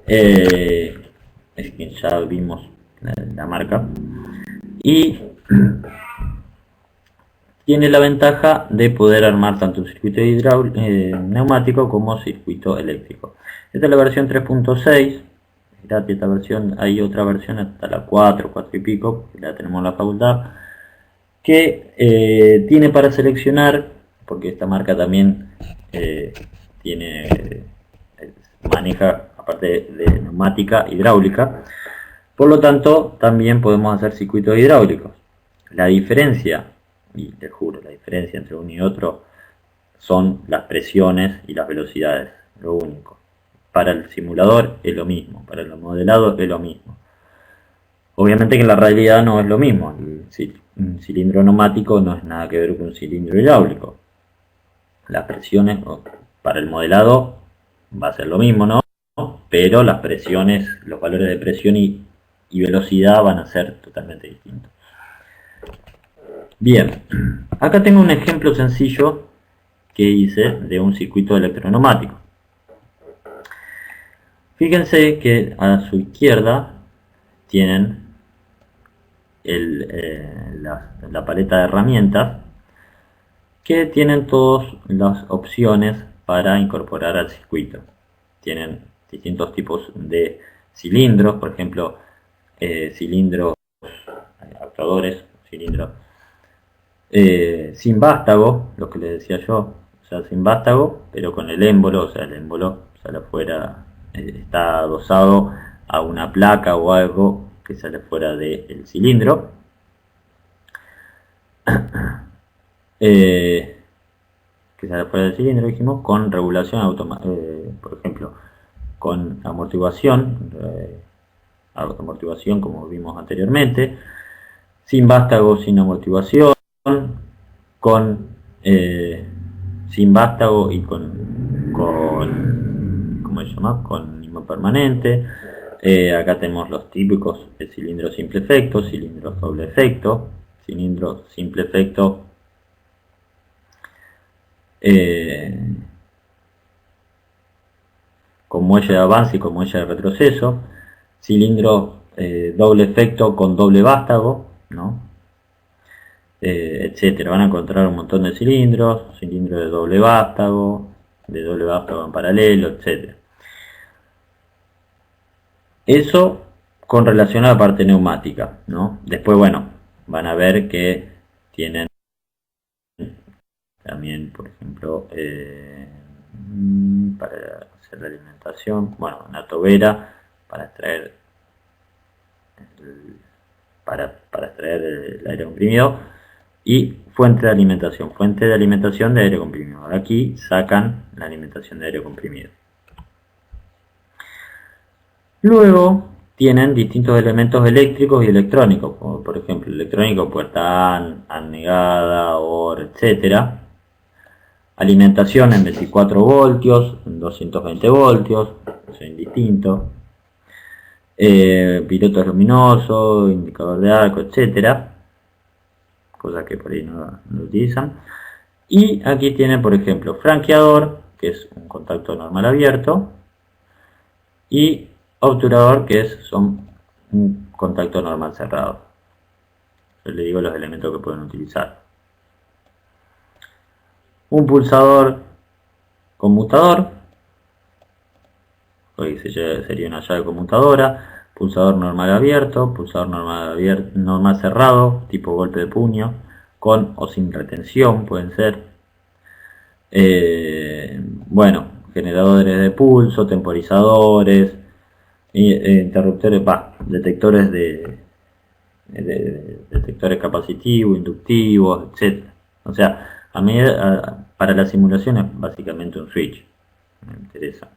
Es que ya vimos la marca. Y tiene la ventaja de poder armar tanto un circuito neumático como circuito eléctrico. Esta es la versión 3.6. Gratis esta versión. Hay otra versión hasta la 4 y pico, que la tenemos en la facultad, que tiene para seleccionar, porque esta marca también maneja, aparte de neumática, hidráulica. Por lo tanto, también podemos hacer circuitos hidráulicos. La diferencia, y te juro, la diferencia entre uno y otro son las presiones y las velocidades, lo único. Para el simulador es lo mismo, para el modelado es lo mismo. Obviamente que en la realidad no es lo mismo. Un cilindro neumático no es nada que ver con un cilindro hidráulico. Las presiones para el modelado va a ser lo mismo, ¿no? Pero las presiones, los valores de presión y velocidad van a ser totalmente distintos. Bien, acá tengo un ejemplo sencillo que hice de un circuito electroneumático. Fíjense que a su izquierda tienen la paleta de herramientas que tienen todas las opciones para incorporar al circuito. Tienen distintos tipos de cilindros, por ejemplo, cilindros actuadores, cilindros sin vástago, lo que les decía yo, o sea, sin vástago, pero con el émbolo, o sea, el émbolo sale afuera, está adosado a una placa o algo que sale fuera del cilindro. Que sale fuera del cilindro, dijimos, con regulación automática, por ejemplo, con amortiguación, como vimos anteriormente, sin vástago, sin amortiguación, sin vástago y ¿cómo se llama? Con imán permanente. Acá tenemos los típicos cilindros simple efecto, cilindros doble efecto, cilindros simple efecto con muelle de avance y con muelle de retroceso, cilindro doble efecto con doble vástago, ¿no? Etcétera. Van a encontrar un montón de cilindros, cilindro de doble vástago en paralelo, etcétera. Eso con relación a la parte neumática, ¿no? Después, bueno, van a ver que tienen también, por ejemplo, para hacer la alimentación, bueno, una tobera para extraer el aire comprimido, y fuente de alimentación de aire comprimido. Aquí sacan la alimentación de aire comprimido. Luego tienen distintos elementos eléctricos y electrónicos, como por ejemplo electrónico, puerta AND negada, OR, etcétera. Alimentación en 24 voltios, en 220 voltios, eso es indistinto. Pilotos luminosos, indicador de arco, etcétera, cosas que por ahí no utilizan. Y aquí tienen, por ejemplo, franqueador, que es un contacto normal abierto, y obturador, que es un contacto normal cerrado. Yo les digo los elementos que pueden utilizar. Un pulsador conmutador, hoy sería una llave conmutadora, pulsador normal abierto, pulsador normal cerrado, tipo golpe de puño, con o sin retención, pueden ser. Bueno, generadores de pulso, temporizadores, interruptores, detectores detectores capacitivos, inductivos, etc. O sea, para la simulación es básicamente un switch. Me interesa.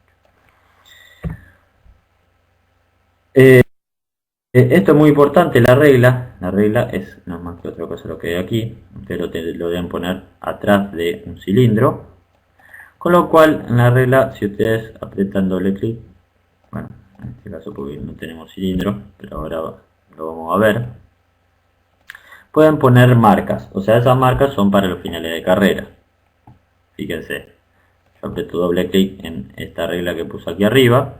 Esto es muy importante, la regla es no más que otra cosa lo que hay aquí. Ustedes lo deben poner atrás de un cilindro, con lo cual en la regla, si ustedes aprietan doble clic, bueno, en este caso porque no tenemos cilindro, pero ahora lo vamos a ver, pueden poner marcas, o sea, esas marcas son para los finales de carrera. Fíjense, yo aprieto doble clic en esta regla que puse aquí arriba,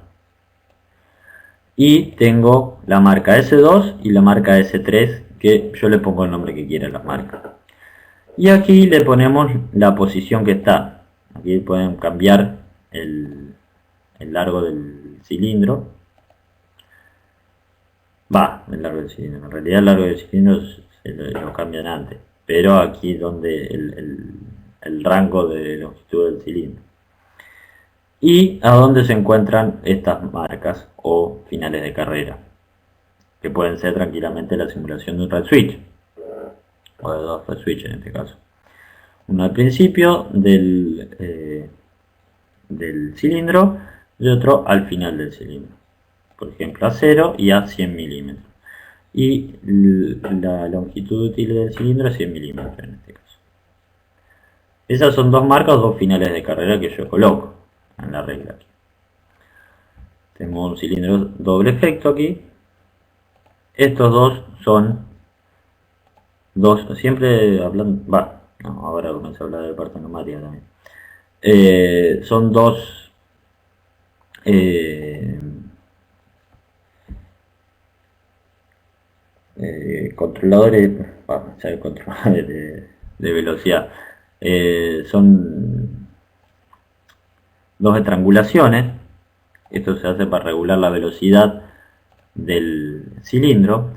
y tengo la marca S2 y la marca S3, que yo le pongo el nombre que quiera a las marcas. Y aquí le ponemos la posición que está. Aquí pueden cambiar el largo del cilindro. El largo del cilindro. En realidad el largo del cilindro lo cambian antes. Pero aquí es donde el rango de longitud del cilindro. Y a dónde se encuentran estas marcas o finales de carrera, que pueden ser tranquilamente la simulación de un red switch, o de dos red switch en este caso. Uno al principio del cilindro y otro al final del cilindro. Por ejemplo, a 0 y a 100 milímetros. Y la longitud útil del cilindro es 100 milímetros en este caso. Esas son dos marcas, dos finales de carrera que yo coloco en la regla aquí. Tenemos un cilindro doble efecto aquí. Estos dos son dos, siempre hablando, ahora comencé a hablar de parte neumática también. Son dos controladores, controladores de velocidad. Son dos estrangulaciones. Esto se hace para regular la velocidad del cilindro.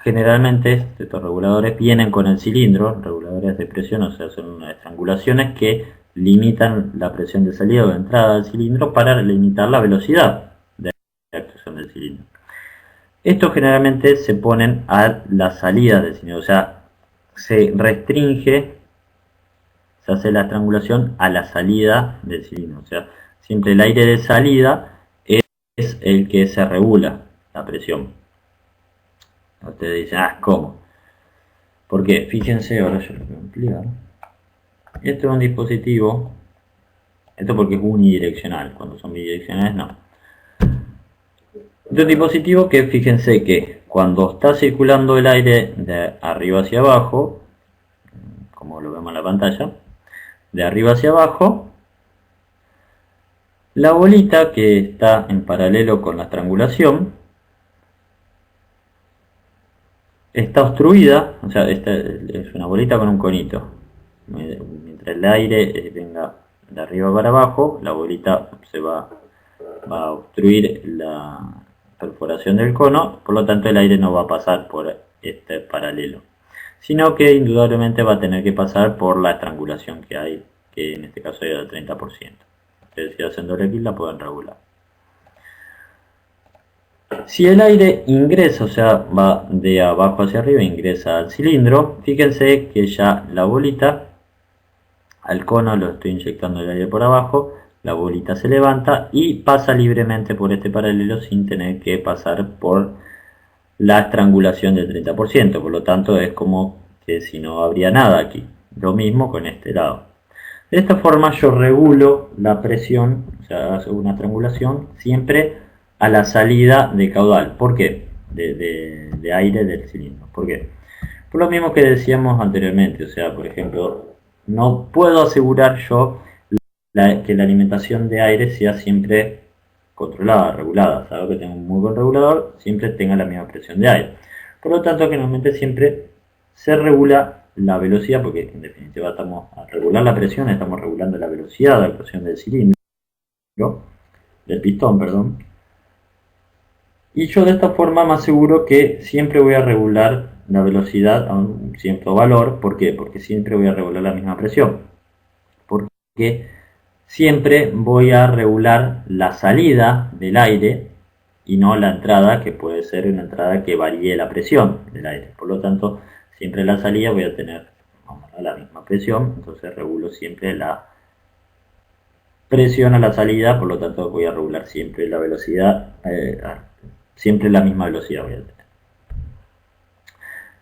Generalmente estos reguladores vienen con el cilindro, reguladores de presión, o sea, son unas estrangulaciones que limitan la presión de salida o de entrada del cilindro para limitar la velocidad de actuación del cilindro. Estos generalmente se ponen a la salida del cilindro, o sea, se restringe, se hace la estrangulación a la salida del cilindro, o sea, siempre el aire de salida es el que se regula la presión. Ustedes dicen, ¿cómo? Porque fíjense, ahora yo lo voy a ampliar. Esto es un dispositivo, esto porque es unidireccional, cuando son bidireccionales no. Este es un dispositivo que fíjense que cuando está circulando el aire de arriba hacia abajo, como lo vemos en la pantalla, de arriba hacia abajo, la bolita que está en paralelo con la estrangulación está obstruida, o sea, esta es una bolita con un conito. Mientras el aire venga de arriba para abajo, la bolita se va a obstruir la perforación del cono, por lo tanto el aire no va a pasar por este paralelo, sino que indudablemente va a tener que pasar por la estrangulación que hay, que en este caso es del 30%. Ustedes si hacen doble clic la pueden regular. Si el aire ingresa, o sea, va de abajo hacia arriba, ingresa al cilindro, fíjense que ya la bolita, al cono lo estoy inyectando el aire por abajo, la bolita se levanta y pasa libremente por este paralelo sin tener que pasar por la estrangulación del 30%, por lo tanto es como que si no habría nada aquí. Lo mismo con este lado. De esta forma yo regulo la presión, o sea, hago una estrangulación siempre a la salida de caudal. ¿Por qué? De aire del cilindro. ¿Por qué? Por lo mismo que decíamos anteriormente, o sea, por ejemplo, no puedo asegurar yo que la alimentación de aire sea siempre controlada, regulada. Salvo que tenga un muy buen regulador, siempre tenga la misma presión de aire. Por lo tanto, generalmente siempre se regula la velocidad, porque en definitiva estamos a regular la presión, estamos regulando la velocidad de actuación del cilindro, del pistón, perdón. Y yo de esta forma me aseguro que siempre voy a regular la velocidad a un cierto valor. ¿Por qué? Porque siempre voy a regular la misma presión. Porque siempre voy a regular la salida del aire y no la entrada, que puede ser una entrada que varíe la presión del aire. Por lo tanto, siempre la salida voy a tener la misma presión, entonces regulo siempre la presión a la salida, por lo tanto voy a regular siempre la velocidad, siempre la misma velocidad voy a tener.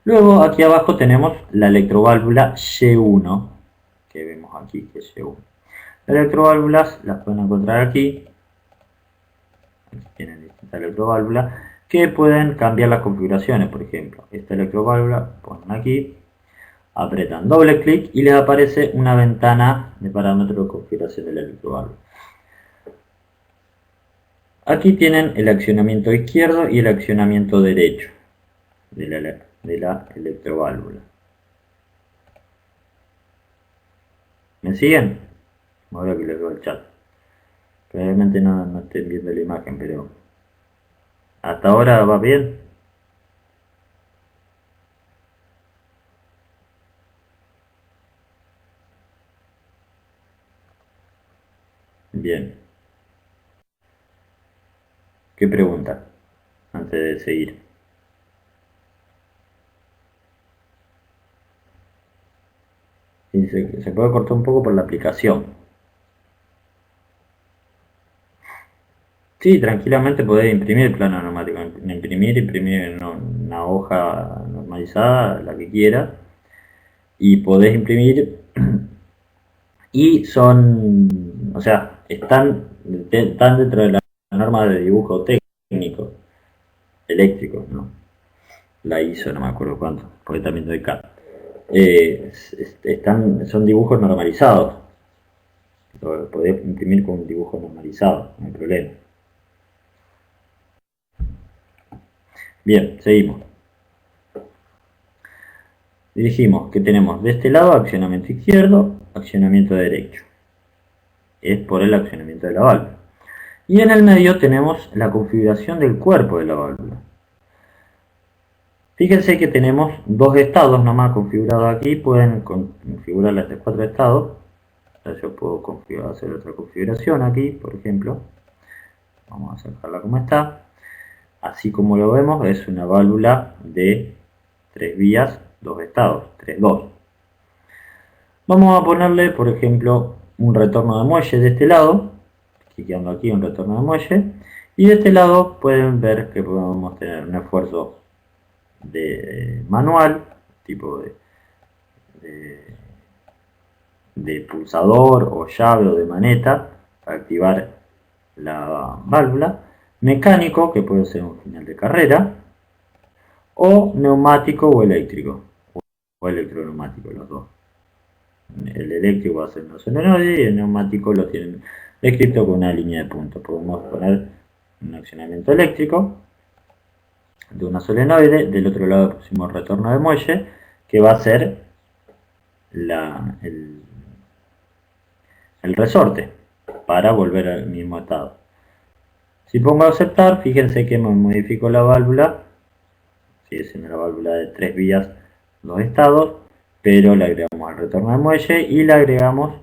Luego aquí abajo tenemos la electroválvula Y1, que vemos aquí, que es Y1. Las electroválvulas las pueden encontrar aquí. Aquí tienen distintas electroválvulas que pueden cambiar las configuraciones. Por ejemplo, esta electroválvula ponen aquí, apretan doble clic y les aparece una ventana de parámetros de configuración de la electroválvula. Aquí tienen el accionamiento izquierdo y el accionamiento derecho de la electroválvula. ¿Me siguen? Ahora que les veo el chat. Probablemente no estén viendo la imagen, pero hasta ahora va bien. Bien. ¿Qué pregunta? Antes de seguir. Sí, se puede cortar un poco por la aplicación. Sí, tranquilamente podés imprimir el plano neumático. Imprimir en una hoja normalizada, la que quieras. Y podés imprimir y son, o sea, están dentro de la norma de dibujo técnico, eléctrico, ¿no? La ISO, no me acuerdo cuánto, porque también doy K. Son dibujos normalizados. Lo podés imprimir con un dibujo normalizado, no hay problema. Bien, seguimos. Y dijimos que tenemos de este lado accionamiento izquierdo, accionamiento derecho. Es por el accionamiento de la válvula. Y en el medio tenemos la configuración del cuerpo de la válvula. Fíjense que tenemos dos estados nomás configurados aquí. Pueden configurar estos 4 estados. Yo puedo hacer otra configuración aquí, por ejemplo. Vamos a dejarla como está. Así como lo vemos, es una válvula de 3 vías, 2 estados, 3-2. Vamos a ponerle, por ejemplo, un retorno de muelle de este lado. Clicando aquí un retorno de muelle. Y de este lado pueden ver que podemos tener un esfuerzo de manual, tipo de pulsador o llave o de maneta para activar la válvula, mecánico, que puede ser un final de carrera, o neumático o eléctrico, o electroneumático, los dos. El eléctrico va a ser una solenoide y el neumático lo tienen descrito con una línea de puntos. Podemos poner un accionamiento eléctrico de una solenoide, del otro lado pusimos retorno de muelle, que va a ser el resorte para volver al mismo estado. Si pongo a aceptar, fíjense que me modifico la válvula, sigue siendo la válvula de 3 vías, 2 estados, pero le agregamos el retorno de muelle y le agregamos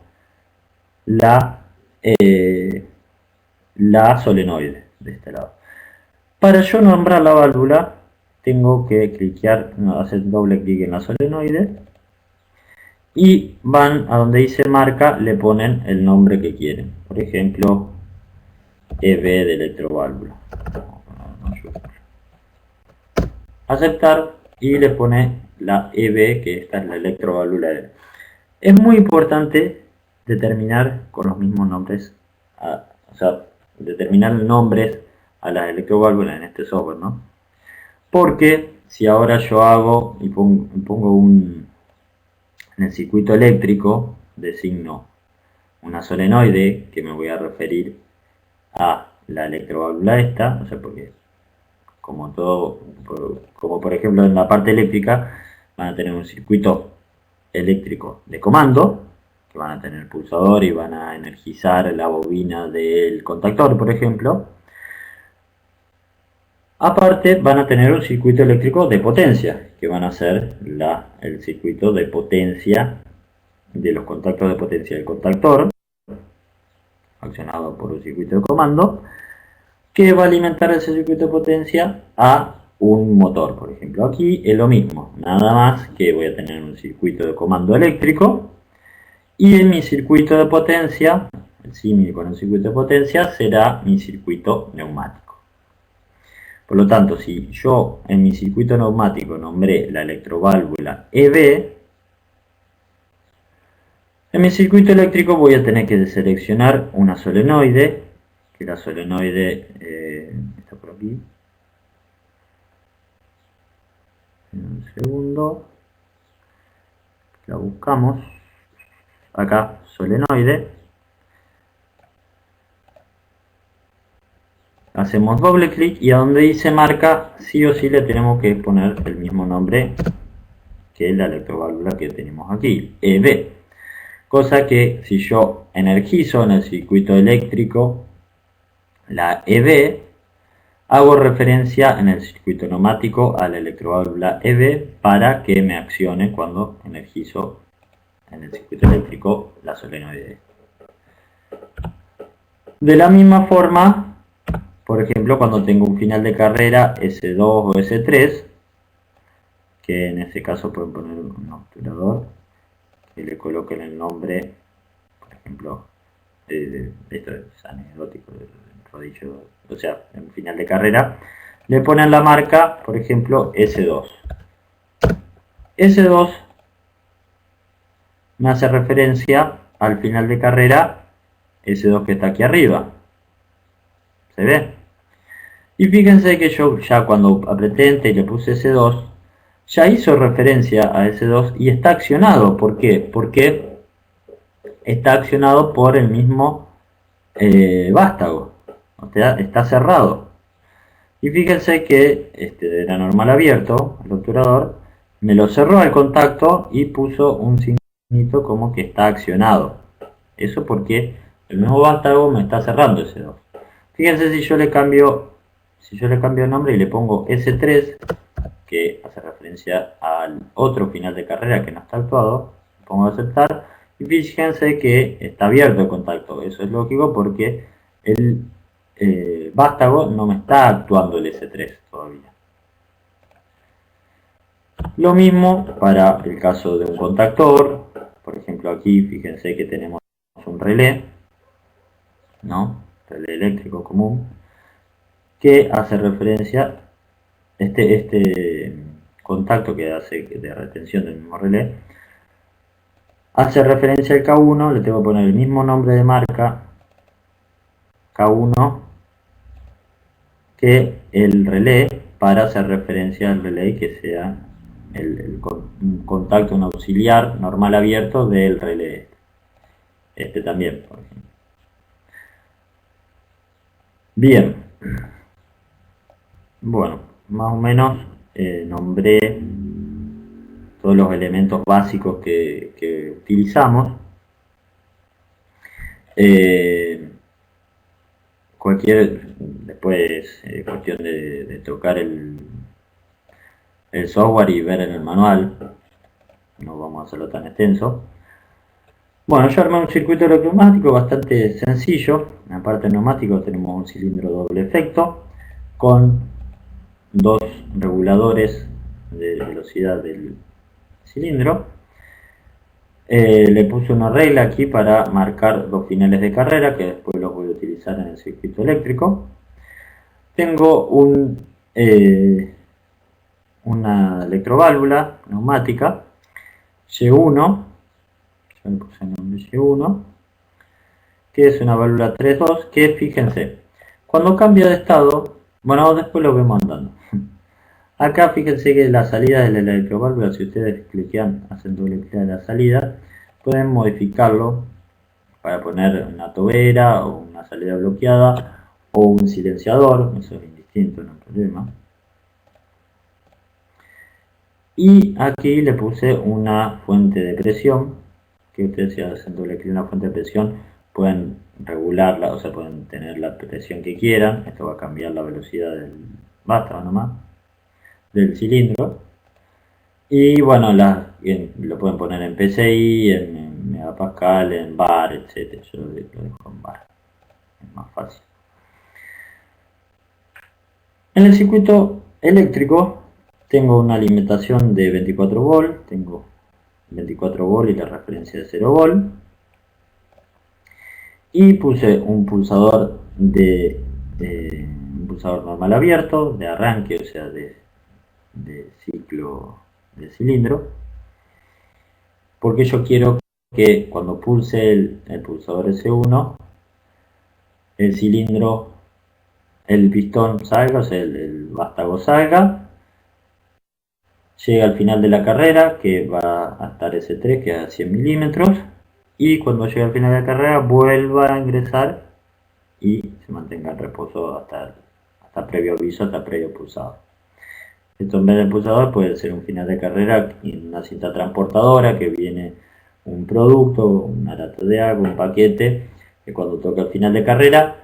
eh, la solenoide de este lado. Para yo nombrar la válvula, tengo que hacer doble clic en la solenoide y van a donde dice marca, le ponen el nombre que quieren. Por ejemplo, EB de electroválvula. Aceptar y le pone la EB, que esta es la electroválvula. Es muy importante determinar con los mismos nombres, o sea, determinar nombres a las electroválvulas en este software, ¿no? Porque si ahora yo hago y pongo en el circuito eléctrico, designo una solenoide, que me voy a referir a la electroválvula esta, no sé por qué, como por ejemplo en la parte eléctrica, van a tener un circuito eléctrico de comando, que van a tener el pulsador y van a energizar la bobina del contactor, por ejemplo. Aparte van a tener un circuito eléctrico de potencia, que van a ser el circuito de potencia de los contactos de potencia del contactor, accionado por un circuito de comando, que va a alimentar ese circuito de potencia a un motor, por ejemplo. Aquí es lo mismo, nada más que voy a tener un circuito de comando eléctrico y en mi circuito de potencia, el símil con el circuito de potencia, será mi circuito neumático. Por lo tanto, si yo en mi circuito neumático nombré la electroválvula EB, en mi circuito eléctrico voy a tener que seleccionar una solenoide, que la solenoide está por aquí. Un segundo. La buscamos. Acá, solenoide. hacemos doble clic y a donde dice marca, sí o sí le tenemos que poner el mismo nombre que la electroválvula que tenemos aquí, EB. Cosa que si yo energizo en el circuito eléctrico la EB, hago referencia en el circuito neumático a la electroválvula EB para que me accione cuando energizo en el circuito eléctrico la solenoide. De la misma forma, por ejemplo, cuando tengo un final de carrera S2 o S3, que en este caso pueden poner un obturador que le coloquen el nombre, por ejemplo, esto es anecdótico, del rodillo, o sea, en final de carrera, le ponen la marca, por ejemplo, S2. S2 me hace referencia al final de carrera S2 que está aquí arriba. ¿Se ve? Y fíjense que yo ya cuando apreté Enter y le puse S2, ya hizo referencia a S2 y está accionado. ¿Por qué? Porque está accionado por el mismo vástago. O sea, está cerrado. Y fíjense que era normal abierto, el obturador, me lo cerró al contacto y puso un signito como que está accionado. Eso porque el mismo vástago me está cerrando S2. Fíjense si yo le cambio el nombre y le pongo S3, que hace referencia al otro final de carrera que no está actuado, le pongo aceptar y fíjense que está abierto el contacto. Eso es lógico porque el vástago no me está actuando el S3 todavía. Lo mismo para el caso de un contactor. Por ejemplo, aquí fíjense que tenemos un relé, ¿no? Relé eléctrico común, que hace referencia este contacto que hace de retención del mismo relé hace referencia al K1. Le tengo que poner el mismo nombre de marca K1 que el relé para hacer referencia al relé que sea un contacto, un auxiliar normal abierto del relé. También, por ejemplo. Bien, bueno, más o menos nombré todos los elementos básicos que utilizamos. Después cuestión de tocar el software y ver en el manual, no vamos a hacerlo tan extenso. Bueno, yo armé un circuito electromagnético bastante sencillo. En la parte neumático tenemos un cilindro doble efecto con dos reguladores de velocidad del cilindro. Le puse una regla aquí para marcar los finales de carrera, que después los voy a utilizar en el circuito eléctrico. Tengo una electroválvula neumática Y1, yo le puse el nombre Y1, que es una válvula 3.2, que fíjense, cuando cambia de estado, bueno, después lo vemos andando. Acá fíjense que la salida de la electroválvula, si ustedes hacen doble clic en la salida, pueden modificarlo para poner una tobera o una salida bloqueada o un silenciador, eso es indistinto, no hay problema. Y aquí le puse una fuente de presión, que ustedes si hacen doble clic en la fuente de presión pueden regularla, o sea, pueden tener la presión que quieran. Esto va a cambiar la velocidad del vástago nomás, del cilindro. Y bueno, lo pueden poner en PSI, en megapascal, en bar, etc. Yo lo dejo en bar, es más fácil. En el circuito eléctrico tengo una alimentación de 24 volt, tengo 24 volt y la referencia de 0 volt. Y puse un pulsador un pulsador normal abierto, de arranque, o sea, de ciclo del cilindro, porque yo quiero que cuando pulse el pulsador S1, el cilindro, el pistón salga, o sea, el vástago salga, llega al final de la carrera, que va a estar S3, que es a 100 milímetros, y cuando llegue al final de la carrera vuelva a ingresar y se mantenga en reposo hasta está previo aviso, está previo pulsador. Esto en vez del pulsador puede ser un final de carrera en una cinta transportadora que viene un producto, una lata de agua, un paquete, que cuando toca el final de carrera,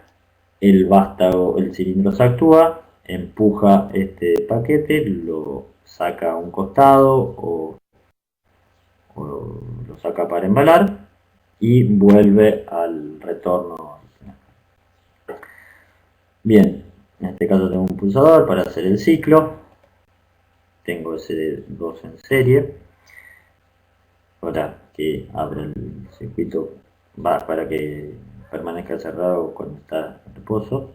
el vástago, el cilindro se actúa, empuja este paquete, lo saca a un costado o lo saca para embalar y vuelve al retorno. Bien, en este caso tengo un pulsador para hacer el ciclo, tengo SD2 en serie, para que abra el circuito, para que permanezca cerrado cuando está en reposo.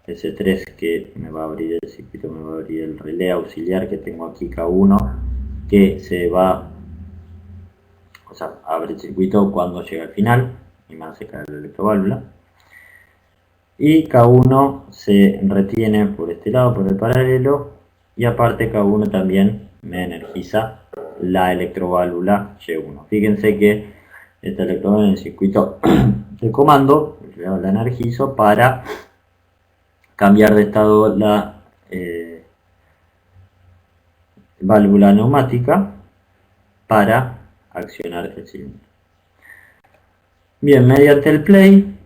S3 que me va a abrir el circuito, me va a abrir el relé auxiliar que tengo aquí, K1, que se va, o sea, abre el circuito cuando llega al final y me hace caer la electroválvula. Y K1 se retiene por este lado, por el paralelo, y aparte K1 también me energiza la electroválvula Y1. Fíjense que esta electroválvula en el circuito de comando la energizo para cambiar de estado la válvula neumática para accionar el cilindro. Bien, mediante el play,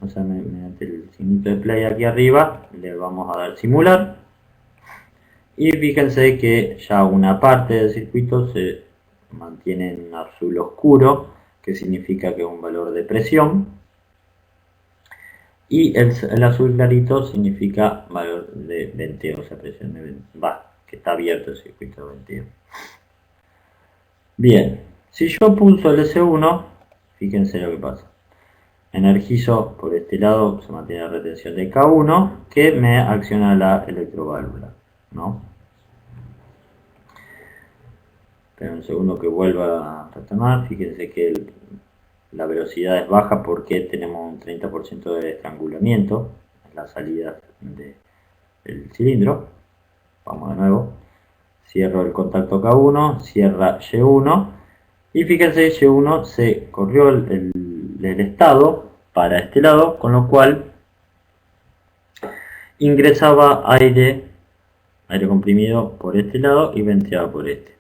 o sea, mediante el signito de play aquí arriba, le vamos a dar simular. Y fíjense que ya una parte del circuito se mantiene en azul oscuro, que significa que es un valor de presión. Y el azul clarito significa valor de venteo, o sea, presión de venteo, que está abierto el circuito de venteo. Bien, si yo pulso el S1, fíjense lo que pasa. Energizo por este lado, se mantiene la retención de K1, que me acciona la electroválvula, ¿no? Pero un segundo que vuelva a retomar, fíjense que la velocidad es baja porque tenemos un 30% de estrangulamiento en la salida del cilindro. Vamos de nuevo, cierro el contacto K1, cierra Y1 y fíjense, Y1 se corrió el estado para este lado, con lo cual ingresaba aire comprimido por este lado y venteaba por este.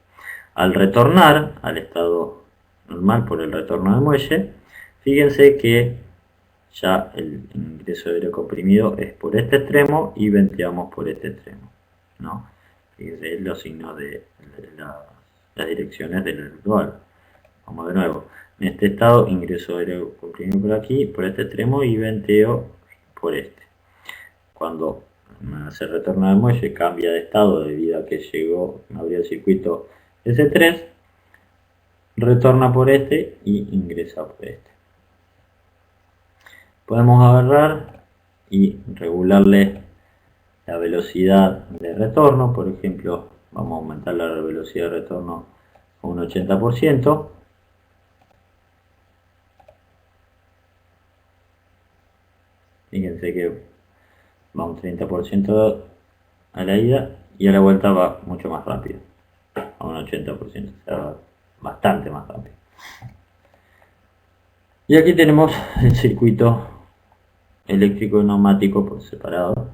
Al retornar al estado normal por el retorno de muelle, fíjense que ya el ingreso de aire comprimido es por este extremo y venteamos por este extremo, ¿no? Fíjense los signos de las direcciones del dual. Vamos de nuevo. En este estado ingreso aire comprimido por aquí, por este extremo y venteo por este. Cuando se retorna al muelle cambia de estado debido a que abrió el circuito S3, retorna por este y ingresa por este. Podemos agarrar y regularle la velocidad de retorno. Por ejemplo, vamos a aumentar la velocidad de retorno a un 80%. Fíjense que va un 30% a la ida y a la vuelta va mucho más rápido, a un 80%, o sea, va bastante más rápido. Y aquí tenemos el circuito eléctrico y neumático por separado.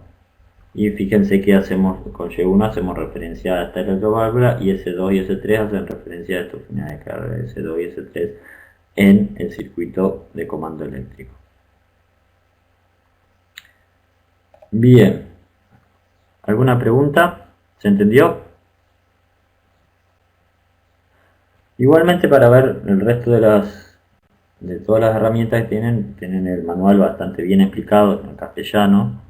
Y fíjense que hacemos con Y1 hacemos referencia a esta electroválvula y S2 y S3 hacen referencia a estos finales de carga S2 y S3 en el circuito de comando eléctrico. Bien, ¿alguna pregunta? ¿Se entendió? Igualmente, para ver el resto de todas las herramientas que tienen el manual bastante bien explicado en castellano,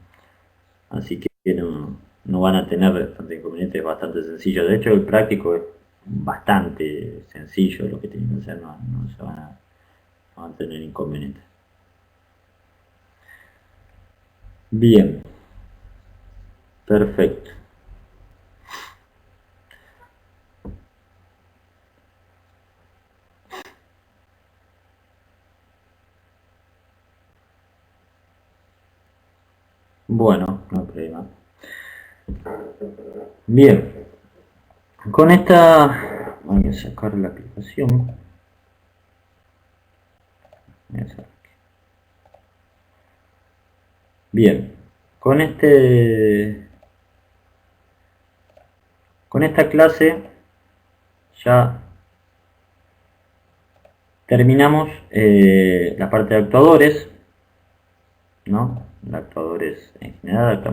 así que no van a tener bastante inconvenientes, bastante sencillo. De hecho, el práctico es bastante sencillo, lo que tienen que hacer, no se van a tener inconvenientes. Bien, perfecto. Bueno, no hay problema. Bien, con esta voy a sacar la aplicación. Bien, Con esta clase ya terminamos la parte de actuadores, ¿no? Actuadores en general,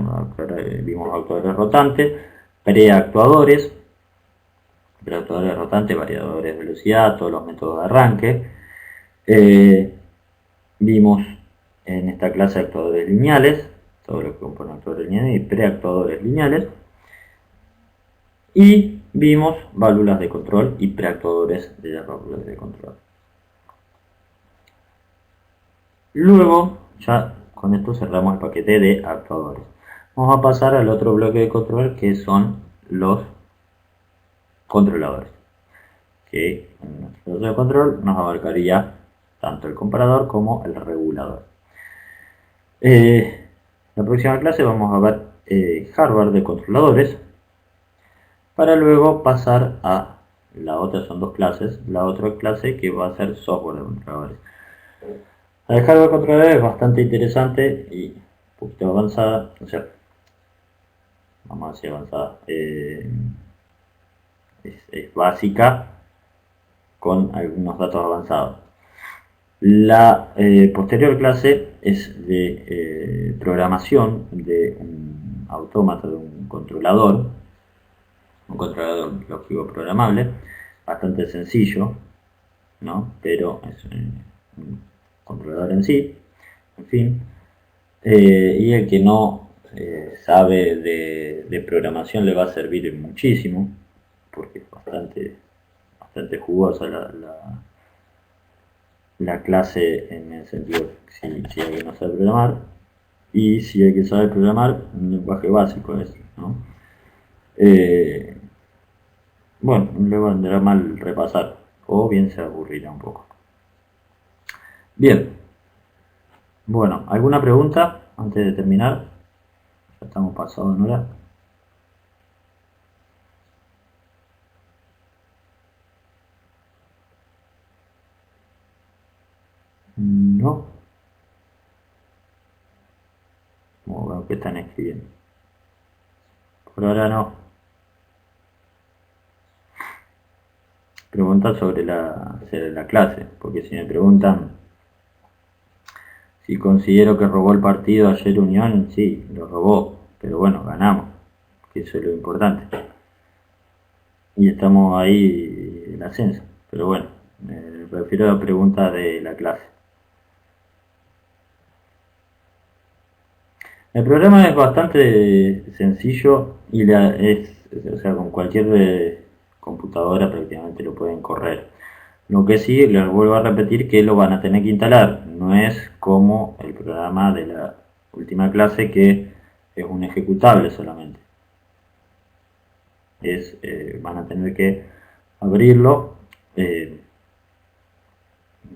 vimos actuadores rotantes, preactuadores, rotantes, variadores de velocidad, todos los métodos de arranque. Vimos en esta clase actuadores lineales, todo lo que compone actuadores lineales y preactuadores lineales. Y vimos válvulas de control y preactuadores de las válvulas de control. Luego, ya con esto cerramos el paquete de actuadores. Vamos a pasar al otro bloque de control, que son los controladores, que en nuestro bloque de control nos abarcaría tanto el comparador como el regulador. En la próxima clase vamos a ver hardware de controladores, para luego pasar a la otra, son dos clases, la otra clase que va a ser software de controladores. La de hardware de controladores es bastante interesante y un poquito avanzada, o sea, vamos a decir avanzada, es básica con algunos datos avanzados. La posterior clase es de programación de un autómata, de un controlador lógico programable, bastante sencillo, ¿no? Pero es un controlador en sí, en fin. Y el que no sabe de programación le va a servir muchísimo, porque es bastante jugosa la clase, en el sentido si hay que no sabe programar, y si hay que saber programar un lenguaje básico es, ¿no? Bueno, le vendrá mal repasar, o bien se aburrirá un poco. Bien, bueno, ¿alguna pregunta antes de terminar? Ya estamos pasados en hora. No. Como veo que están escribiendo. Por ahora no. Preguntas sobre la clase, porque si me preguntan si considero que robó el partido ayer Unión, sí, lo robó, pero bueno, ganamos, que eso es lo importante. Y estamos ahí en ascenso, pero bueno, prefiero la pregunta de la clase. El programa es bastante sencillo y o sea, con cualquier computadora prácticamente lo pueden correr. Lo que sí, les vuelvo a repetir que lo van a tener que instalar. No es como el programa de la última clase, que es un ejecutable solamente. Van a tener que abrirlo.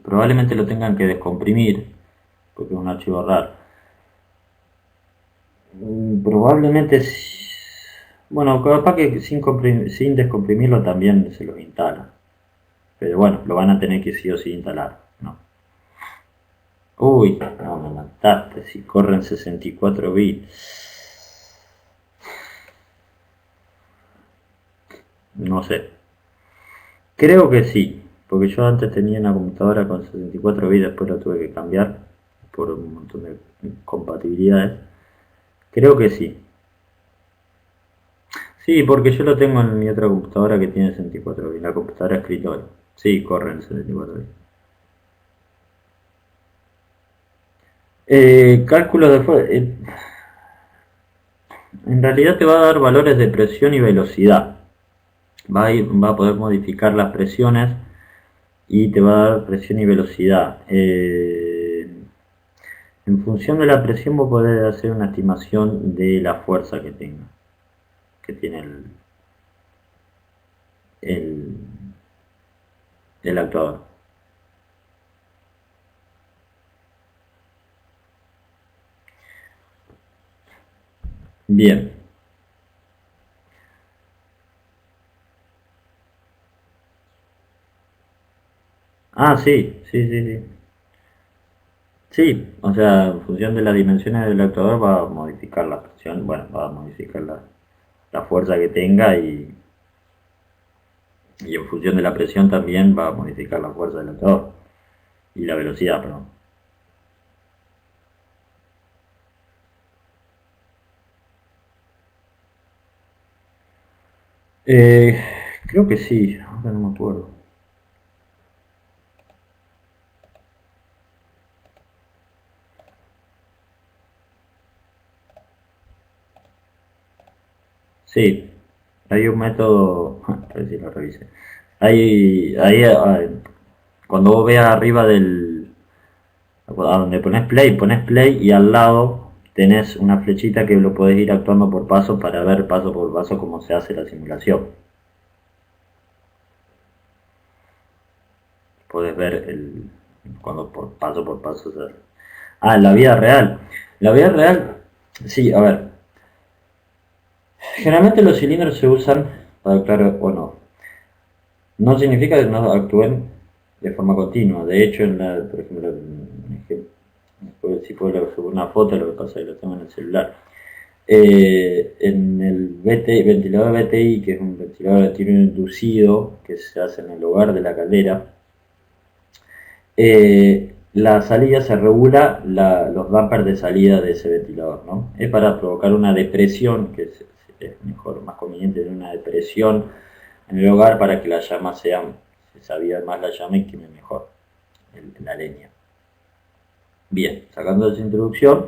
Probablemente lo tengan que descomprimir, porque es un archivo RAR. Probablemente, bueno, capaz que sin descomprimirlo también se los instala. Pero bueno, lo van a tener que sí o sí instalar, ¿no? Uy, no me mataste, si corren 64 bits. No sé. Creo que sí, porque yo antes tenía una computadora con 64 bits, después la tuve que cambiar por un montón de compatibilidades. Creo que sí. Sí, porque yo lo tengo en mi otra computadora que tiene 64 bits, la computadora escritorio. Sí, corren 64 bits. Cálculos de en realidad te va a dar valores de presión y velocidad. Va a poder modificar las presiones y te va a dar presión y velocidad. En función de la presión vos podés hacer una estimación de la fuerza que tiene el, el actuador. Bien. Ah, sí, sí, sí, sí. Sí, o sea, en función de las dimensiones del actuador va a modificar la presión, bueno, va a modificar la fuerza que tenga y en función de la presión también va a modificar la fuerza del actuador y la velocidad, perdón. Eh, Creo que sí, ahora no me acuerdo. Sí, hay un método, a ver si lo revise. Cuando vos veas arriba a donde pones play y al lado tenés una flechita que lo podés ir actuando por paso para ver paso por paso cómo se hace la simulación. Podés ver cuando por paso se hace. Ah, en la vida real. La vida real, sí, a ver. Generalmente los cilindros se usan para actuar o no. No significa que no actúen de forma continua. De hecho, por ejemplo, si puedo subir una foto, lo que pasa es que lo tengo en el celular. En el ventilador VTI, que es un ventilador de tiro inducido que se hace en el hogar de la caldera, la salida se regula los dampers de salida de ese ventilador, ¿no? Es para provocar una depresión, que es mejor, más conveniente tener una depresión en el hogar para que las llamas se avive más la llama y queme mejor la leña. Bien, sacando esa introducción,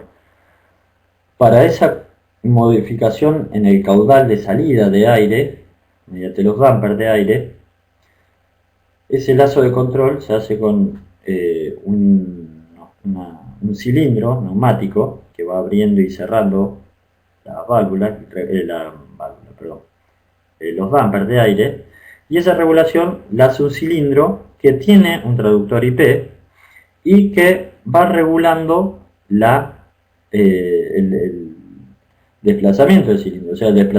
para esa modificación en el caudal de salida de aire, mediante los dampers de aire, ese lazo de control se hace con un cilindro neumático que va abriendo y cerrando las válvulas, los dampers de aire, y esa regulación la hace un cilindro que tiene un traductor IP y que va regulando el desplazamiento del cilindro, o sea, del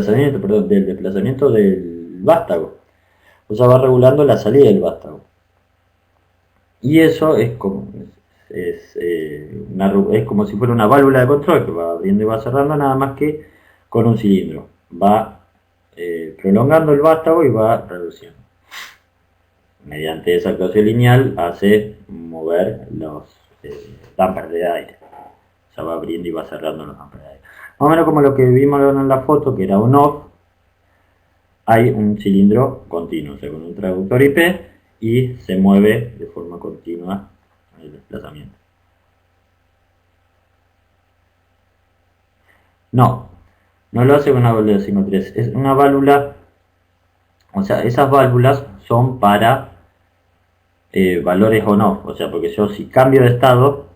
desplazamiento del vástago. O sea, va regulando la salida del vástago. Y eso es como si fuera una válvula de control que va abriendo y va cerrando, nada más que con un cilindro. Va prolongando el vástago y va reduciendo. Mediante esa actuación lineal hace mover los dampers de aire. O sea, va abriendo y va cerrando los dampers de aire. Más o menos como lo que vimos en la foto, que era un off, hay un cilindro continuo, o sea, con un traductor IP y se mueve de forma continua el desplazamiento. No, no lo hace con una válvula de 5.3, es una válvula, o sea, esas válvulas son para valores on-off, o sea, porque yo si cambio de estado,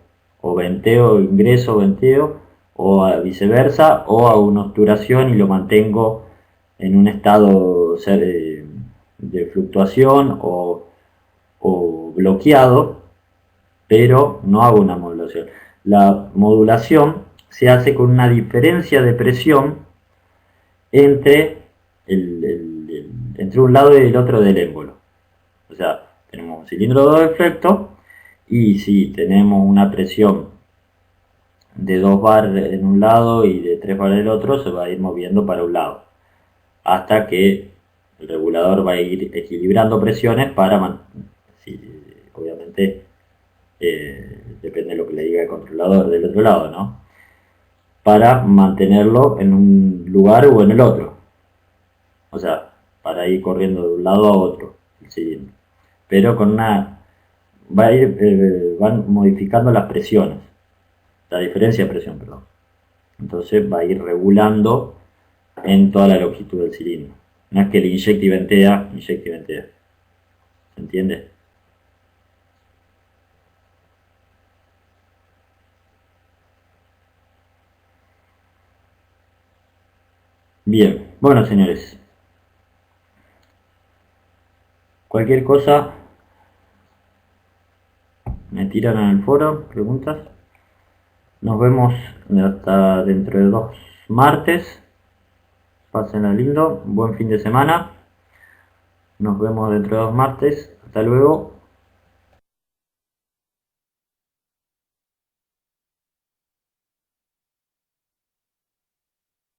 o venteo, ingreso, venteo, o viceversa, o hago una obturación y lo mantengo en un estado de fluctuación o bloqueado, pero no hago una modulación. La modulación se hace con una diferencia de presión entre, entre un lado y el otro del émbolo. O sea, tenemos un cilindro de dos efectos y si tenemos una presión de 2 bar en un lado y de 3 bar en el otro, se va a ir moviendo para un lado hasta que el regulador va a ir equilibrando presiones para obviamente depende de lo que le diga el controlador del otro lado, ¿no? Para mantenerlo en un lugar o en el otro, o sea, para ir corriendo de un lado a otro el cilindro, pero van modificando las presiones, la diferencia de presión, perdón. Entonces va a ir regulando en toda la longitud del cilindro. No es que le inyecte y ventea. ¿Se entiende? Bien, bueno señores, cualquier cosa me tiran en el foro, preguntas. Nos vemos hasta dentro de 2 martes. Pásenla lindo, buen fin de semana. Nos vemos dentro de 2 martes. Hasta luego.